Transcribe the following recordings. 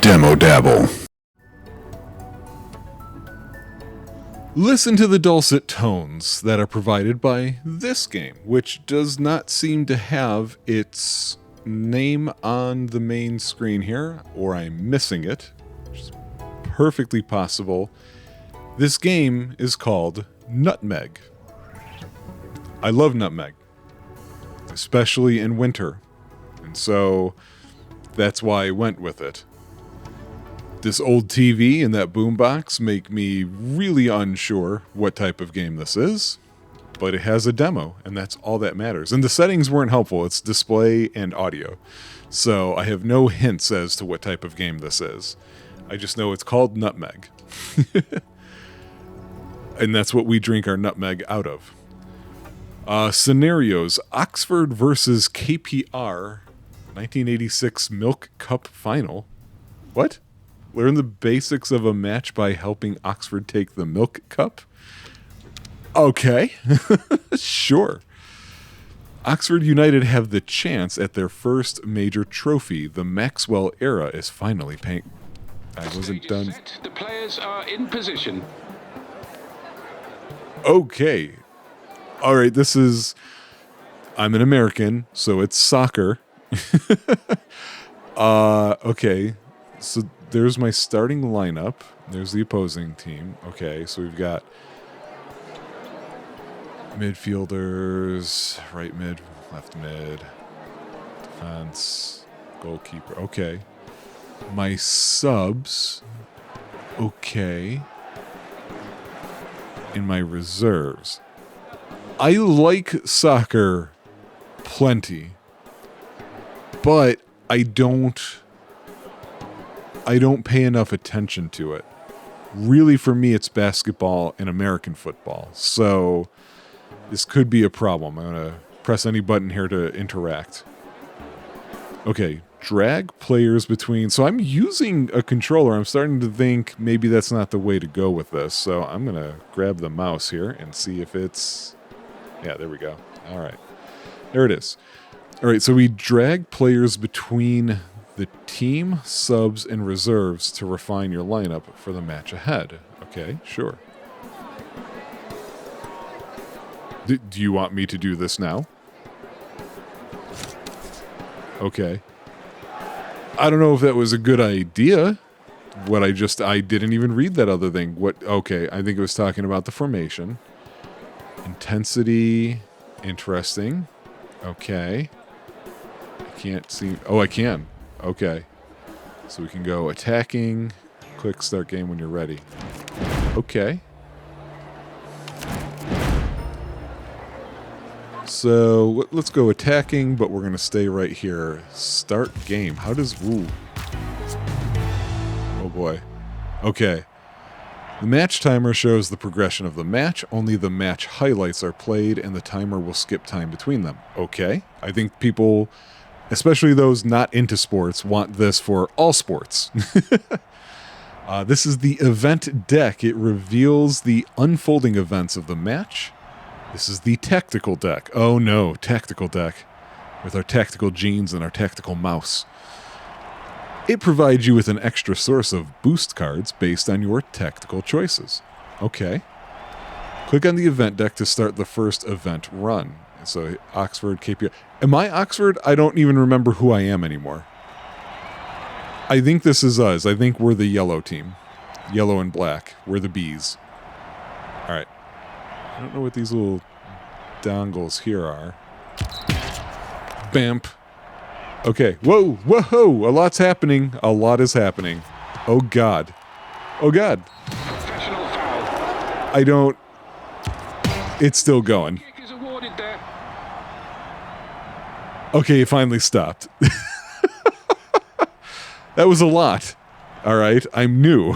Demo Dabble. Listen to the dulcet tones that are provided by this game, which does not seem to have its name on the main screen here, or I'm missing it, which is perfectly possible. This game is called NUTMEG. I love NUTMEG, especially in winter, and so that's why I went with it. This old TV and that boombox make me really unsure what type of game this is, but it has a demo, and that's all that matters. And the settings weren't helpful. It's display and audio. So I have no hints as to what type of game this is. I just know it's called Nutmeg. And that's what we drink our nutmeg out of. Scenarios: Oxford versus KPR, 1986 Milk Cup Final. What? Learn the basics of a match by helping Oxford take the Milk Cup? Okay, sure. Oxford United have the chance at their first major trophy. The Maxwell era is finally paying. I wasn't done. The players are in position. Okay. All right, this is... I'm an American, so it's soccer. Okay, so there's my starting lineup. There's the opposing team. Okay, so we've got midfielders, right mid, left mid, defense, goalkeeper. Okay. My subs. Okay. And my reserves. I like soccer plenty, but I don't pay enough attention to it. Really, for me, it's basketball and American football. So this could be a problem. I'm going to press any button here to interact. Okay, drag players between. So I'm using a controller. I'm starting to think maybe that's not the way to go with this. So I'm going to grab the mouse here and see if it's... Yeah, there we go. All right. There it is. All right, so we drag players between the team, subs, and reserves to refine your lineup for the match ahead. Okay, sure. Do you want me to do this now? Okay. I don't know if that was a good idea. I didn't even read that other thing. Okay, I think it was talking about the formation. Intensity, interesting. Okay. I can't see. Oh, I can. Okay. So we can go attacking. Click start game when you're ready. Okay. So let's go attacking, but we're going to stay right here. Start game. How does... Ooh. Oh boy. Okay. The match timer shows the progression of the match. Only the match highlights are played, and the timer will skip time between them. Okay. I think people, especially those not into sports, want this for all sports. This is the event deck. It reveals the unfolding events of the match. This is the tactical deck. Oh no, tactical deck. With our tactical genes and our tactical mouse. It provides you with an extra source of boost cards based on your tactical choices. Okay. Click on the event deck to start the first event run. So Oxford, KPR. Am I Oxford? I don't even remember who I am anymore. I think this is us. I think we're the yellow team. Yellow and black. We're the bees. All right. I don't know what these little dongles here are. Bamp. Okay. Whoa. Whoa. A lot's happening. A lot is happening. Oh, God. Oh, God. Professional foul. I don't... It's still going. Kick is awarded there. Okay, it finally stopped. That was a lot. All right. I'm new.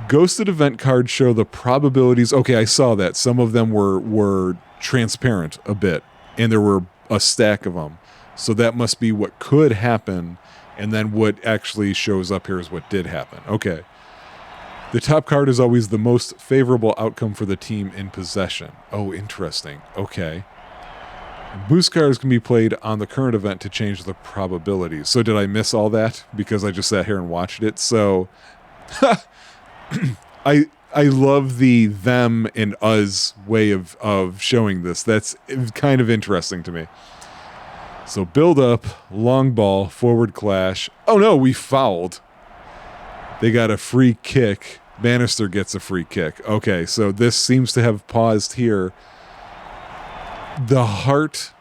Ghosted event cards show the probabilities. Okay, I saw that. Some of them were transparent a bit, and there were a stack of them. So that must be what could happen, and then what actually shows up here is what did happen. Okay. The top card is always the most favorable outcome for the team in possession. Oh, interesting. Okay. Boost cards can be played on the current event to change the probabilities. So did I miss all that because I just sat here and watched it? So I love the them and us way of showing this. That's kind of interesting to me. So build up, long ball, forward clash. Oh no, we fouled. They got a free kick. Bannister gets a free kick. Okay, so this seems to have paused here. The heart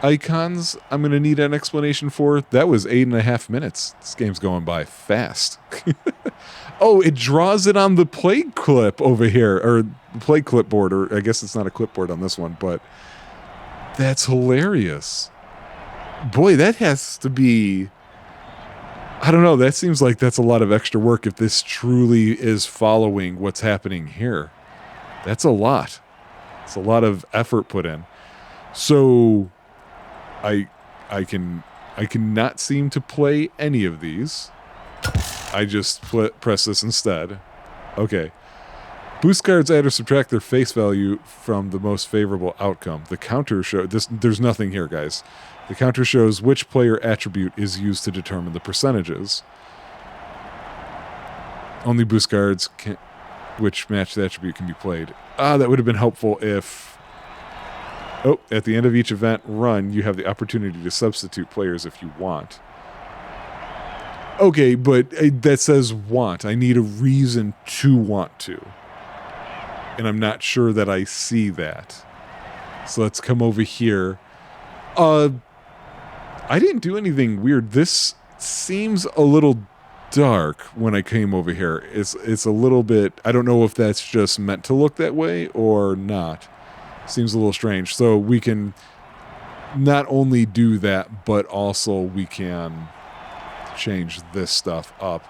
icons, I'm going to need an explanation for. That was 8.5 minutes. This game's going by fast. Oh, it draws it on the play clip over here, or play clipboard, or I guess it's not a clipboard on this one, but that's hilarious. Boy, that has to be, I don't know, that seems like that's a lot of extra work if this truly is following what's happening here. That's a lot. It's a lot of effort put in. So I cannot seem to play any of these. I just press this instead. Okay. Boost cards add or subtract their face value from the most favorable outcome. The counter show this. There's nothing here, guys. The counter shows which player attribute is used to determine the percentages. Only boost cards which match the attribute can be played. That would have been helpful if... Oh, at the end of each event run, you have the opportunity to substitute players if you want. Okay, but that says want. I need a reason to want to. And I'm not sure that I see that. So let's come over here. I didn't do anything weird. This seems a little dark when I came over here. It's a little bit... I don't know if that's just meant to look that way or not. Seems a little strange. So we can not only do that, but also we can change this stuff up.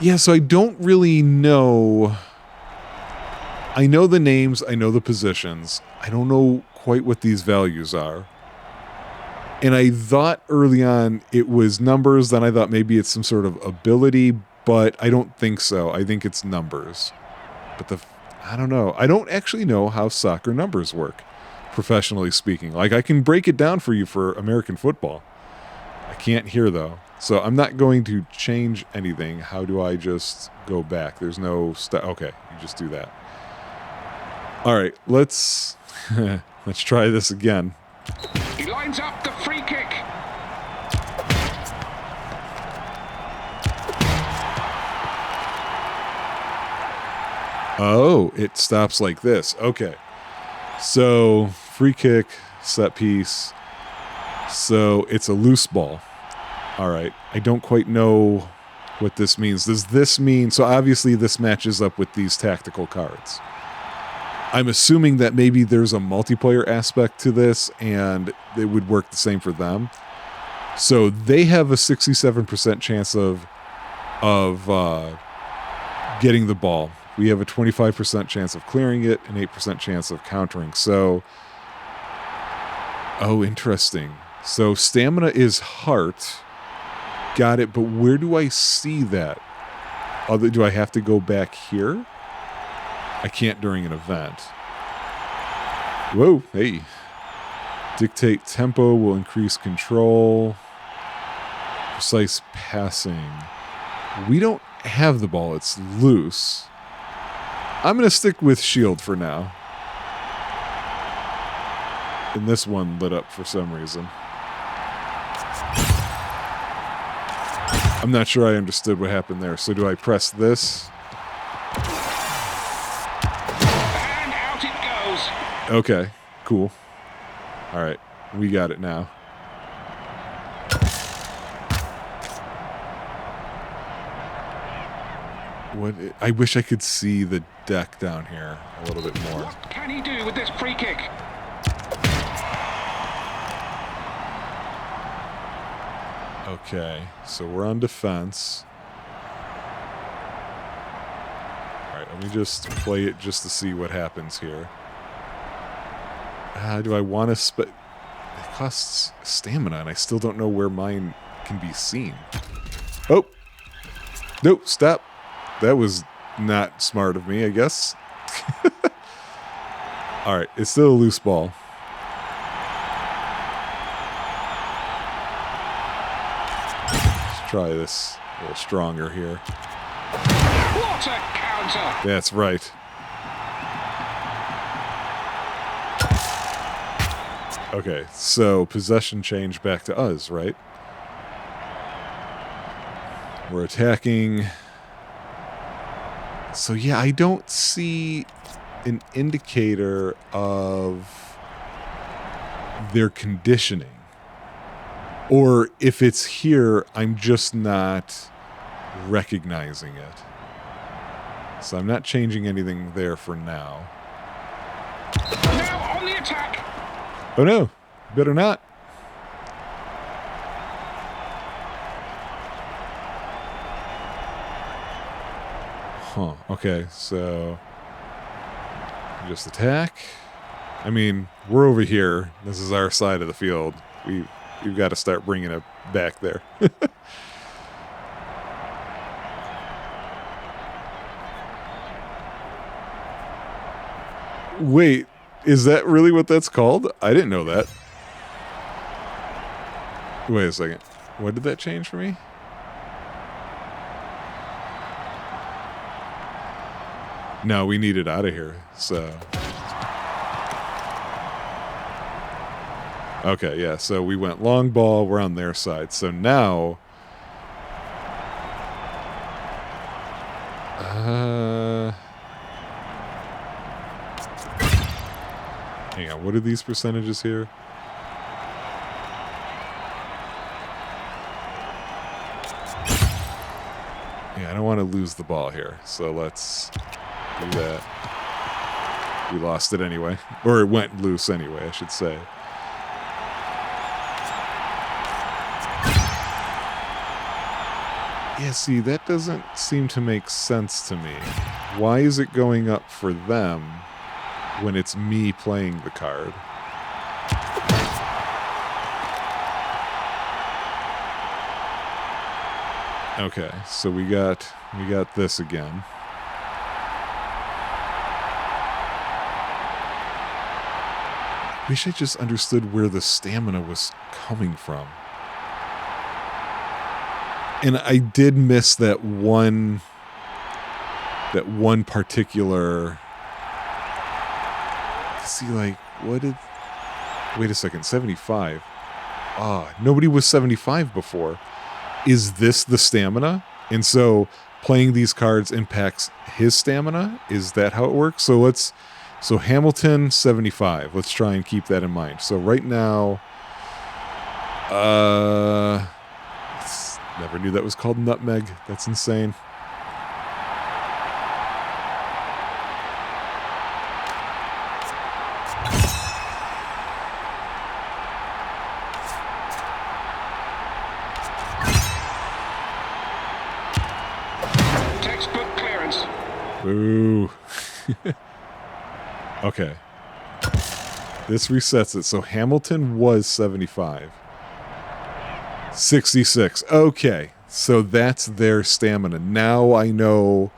Yeah, so I don't really know. I know the names, I know the positions. I don't know quite what these values are. And I thought early on it was numbers, then I thought maybe it's some sort of ability, but I don't think so. I think it's numbers. But I don't know. I don't actually know how soccer numbers work, professionally speaking. Like, I can break it down for you for American football. I can't here, though. So I'm not going to change anything. How do I just go back? There's no... Okay, you just do that. All right, let's try this again. He lines up the free kick. Oh, it stops like this. Okay. So, free kick, set piece. So, it's a loose ball. All right. I don't quite know what this means. Does this mean... So, obviously, this matches up with these tactical cards. I'm assuming that maybe there's a multiplayer aspect to this, and it would work the same for them. So, they have a 67% chance of getting the ball. We have a 25% chance of clearing it, an 8% chance of countering. So, oh, interesting. So, stamina is heart. Got it, but where do I see that? Do I have to go back here? I can't during an event. Whoa, hey. Dictate tempo will increase control. Precise passing. We don't have the ball, it's loose. I'm going to stick with shield for now. And this one lit up for some reason. I'm not sure I understood what happened there. So do I press this? And out it goes. Okay, cool. All right, we got it now. I wish I could see the deck down here a little bit more. What can he do with this free kick? Okay, so we're on defense. All right, let me just play it just to see what happens here. Do I want to it costs stamina, and I still don't know where mine can be seen. Oh! Nope, stop. That was not smart of me, I guess. All right, it's still a loose ball. Let's try this a little stronger here. What a counter! That's right. Okay, so possession changed back to us, right? We're attacking. So yeah, I don't see an indicator of their conditioning. Or if it's here, I'm just not recognizing it. So I'm not changing anything there for now. Now on the attack! Oh no, better not. Huh, okay, so just attack. I mean, we're over here. This is our side of the field. We've got to start bringing it back there. Wait, is that really what that's called? I didn't know that. Wait a second. What did that change for me? No, we need it out of here, so... Okay, yeah, so we went long ball, we're on their side. So now... hang on, what are these percentages here? Yeah, I don't want to lose the ball here, so let's do that. We lost it anyway. Or it went loose anyway, I should say. Yeah, see, that doesn't seem to make sense to me. Why is it going up for them when it's me playing the card? Okay, so we got this again. Wish I just understood where the stamina was coming from. And I did miss that one particular... See, like, what did... Wait a second, 75. Ah, nobody was 75 before. Is this the stamina? And so playing these cards impacts his stamina? Is that how it works? So Hamilton, 75. Let's try and keep that in mind. So right now... Never knew that was called NUTMEG. That's insane. Textbook clearance. Boo. Okay. This resets it. So Hamilton was 75. 66. Okay. So that's their stamina. Now I know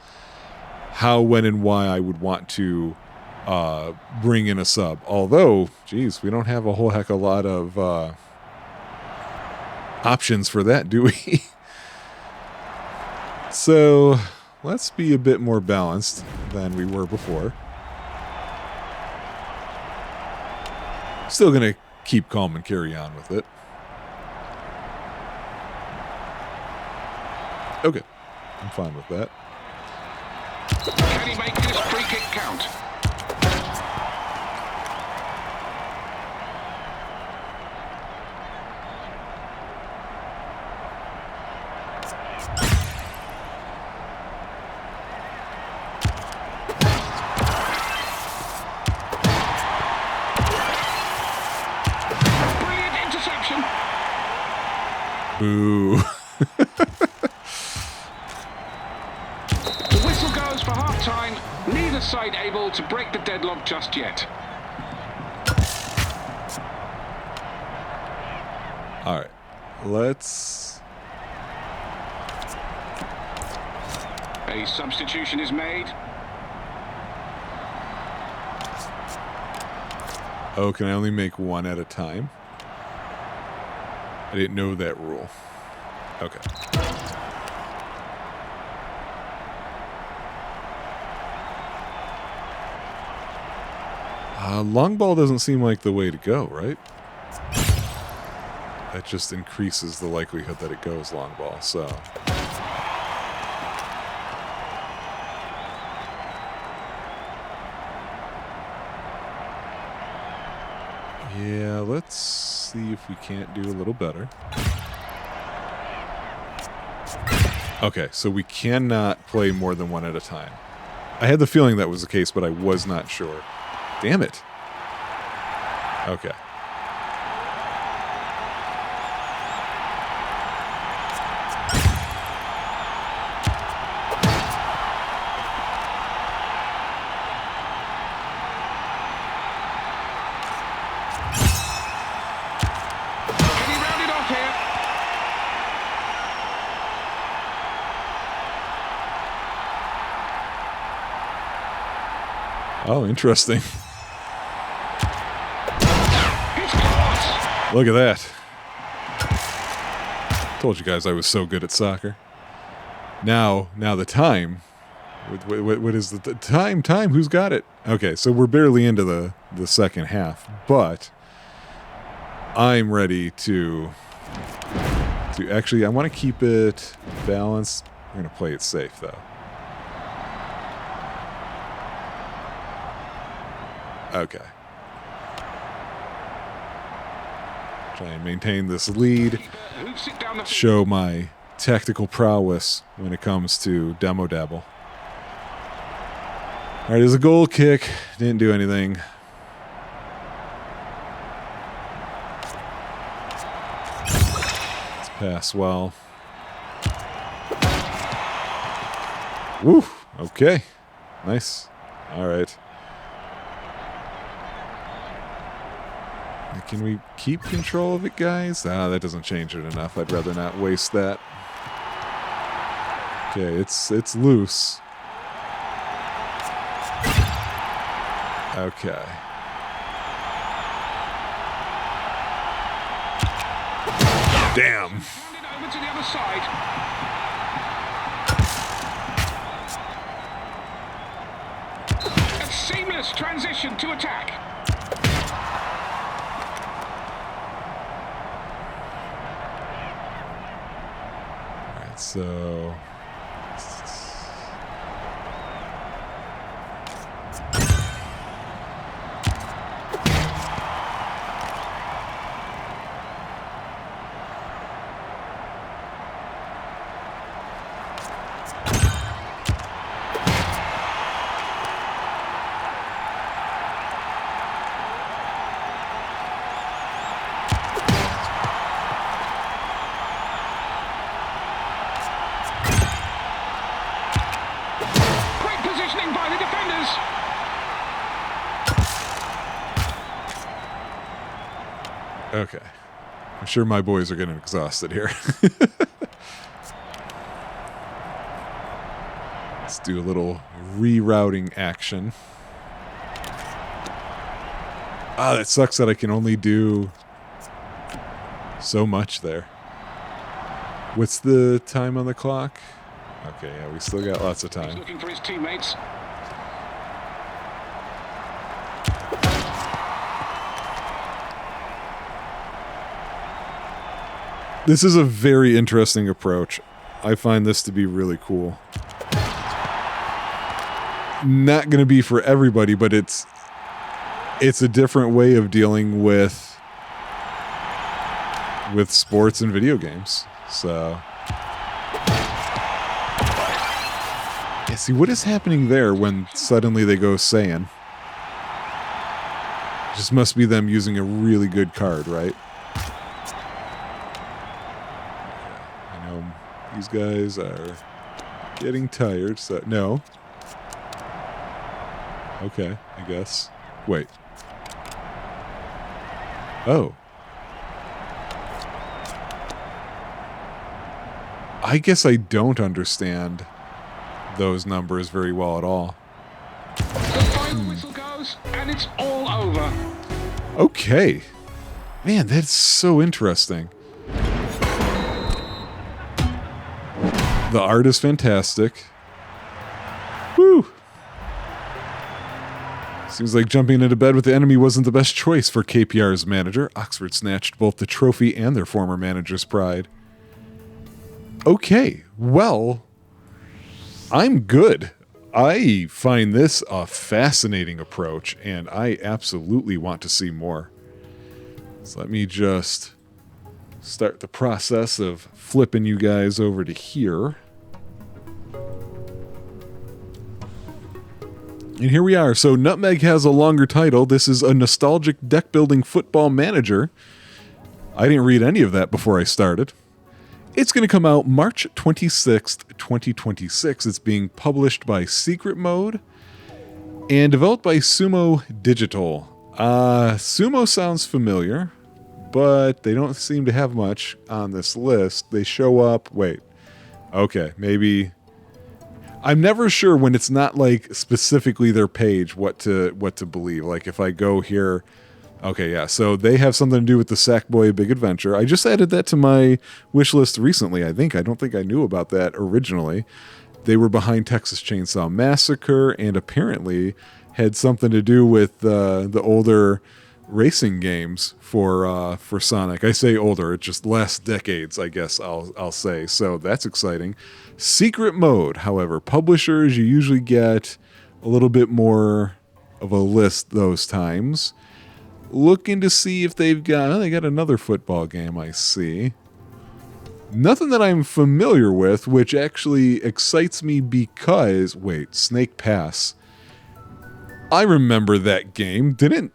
how, when, and why I would want to bring in a sub. Although, geez, we don't have a whole heck of a lot of options for that, do we? So let's be a bit more balanced than we were before. Still going to keep calm and carry on with it. Okay, I'm fine with that. Can he make this free kick count? Brilliant interception. Boo. For half-time, neither side able to break the deadlock just yet. All right, let's... A substitution is made. Oh, can I only make one at a time? I didn't know that rule. Okay. Long ball doesn't seem like the way to go, right? That just increases the likelihood that it goes long ball, so... Yeah, let's see if we can't do a little better. Okay, so we cannot play more than one at a time. I had the feeling that was the case, but I was not sure. Damn it. Okay. Oh, interesting. Look at that. Told you guys I was so good at soccer. Now the time. What is the time? Time? Who's got it? Okay, so we're barely into the second half, but I'm ready to actually, I want to keep it balanced. We're going to play it safe, though. Okay. Try and maintain this lead. Show my tactical prowess when it comes to demo dabble. All right, there's a goal kick. Didn't do anything. Let's pass well. Woo. Okay. Nice. All right. Can we keep control of it, guys? Ah, that doesn't change it enough. I'd rather not waste that. Okay, it's loose. Okay. Damn. Over to the other side. A seamless transition to attack. So okay. I'm sure my boys are getting exhausted here. Let's do a little rerouting action. Ah, that sucks that I can only do so much there. What's the time on the clock? Okay, yeah, we still got lots of time. He's looking for his teammates. This is a very interesting approach. I find this to be really cool. Not going to be for everybody, but it's a different way of dealing with sports and video games. So, yeah, see what is happening there when suddenly they go Saiyan? Just must be them using a really good card, right? These guys are getting tired, so... No. Okay, I guess. Wait. Oh. I guess I don't understand those numbers very well at all. The final whistle goes, and it's all over. Okay. Man, that's so interesting. The art is fantastic. Woo! Seems like jumping into bed with the enemy wasn't the best choice for KPR's manager. Oxford snatched both the trophy and their former manager's pride. Okay, well, I'm good. I find this a fascinating approach, and I absolutely want to see more. So let me just start the process of flipping you guys over to here. And here we are. So Nutmeg has a longer title. This is a nostalgic deck building football manager. I didn't read any of that before I started. It's going to come out March 26th, 2026. It's being published by Secret Mode and developed by Sumo Digital. Sumo sounds familiar, but they don't seem to have much on this list. They show up. Wait. Okay, maybe. I'm never sure when it's not like specifically their page what to believe. Like if I go here, okay, yeah. So they have something to do with the Sackboy Big Adventure. I just added that to my wish list recently. I don't think I knew about that originally. They were behind Texas Chainsaw Massacre and apparently had something to do with the older racing games for Sonic. I say older, it's just last decades, I guess I'll say. So that's exciting. Secret Mode, however, publishers, you usually get a little bit more of a list those times. Looking to see if they got another football game, I see. Nothing that I'm familiar with, which actually excites me because, wait, Snake Pass. I remember that game. Didn't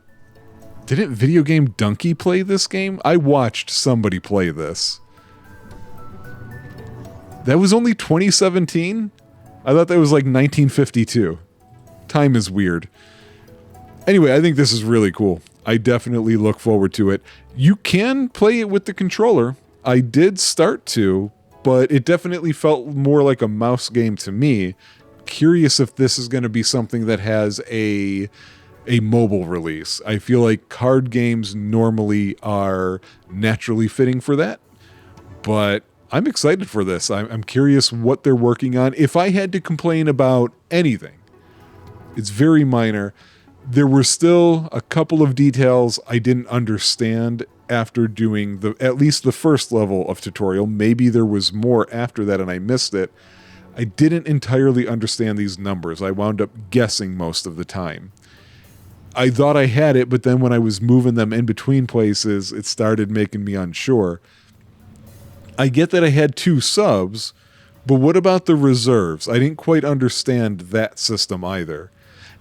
Video Game Donkey play this game? I watched somebody play this. That was only 2017? I thought that was like 1952. Time is weird. Anyway, I think this is really cool. I definitely look forward to it. You can play it with the controller. I did start to, but it definitely felt more like a mouse game to me. Curious if this is going to be something that has a mobile release. I feel like card games normally are naturally fitting for that, but I'm excited for this. I'm curious what they're working on. If I had to complain about anything, it's very minor. There were still a couple of details I didn't understand after doing at least the first level of tutorial. Maybe there was more after that and I missed it. I didn't entirely understand these numbers. I wound up guessing most of the time. I thought I had it, but then when I was moving them in between places, it started making me unsure. I get that I had 2 subs, but what about the reserves? I didn't quite understand that system either.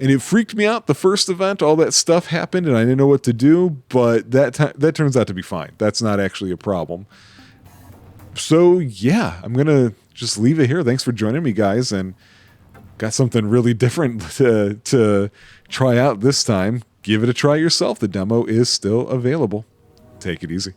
And it freaked me out the first event, all that stuff happened and I didn't know what to do, but that turns out to be fine. That's not actually a problem. So yeah, I'm going to just leave it here. Thanks for joining me, guys, and got something really different to try out this time. Give it a try yourself. The demo is still available. Take it easy.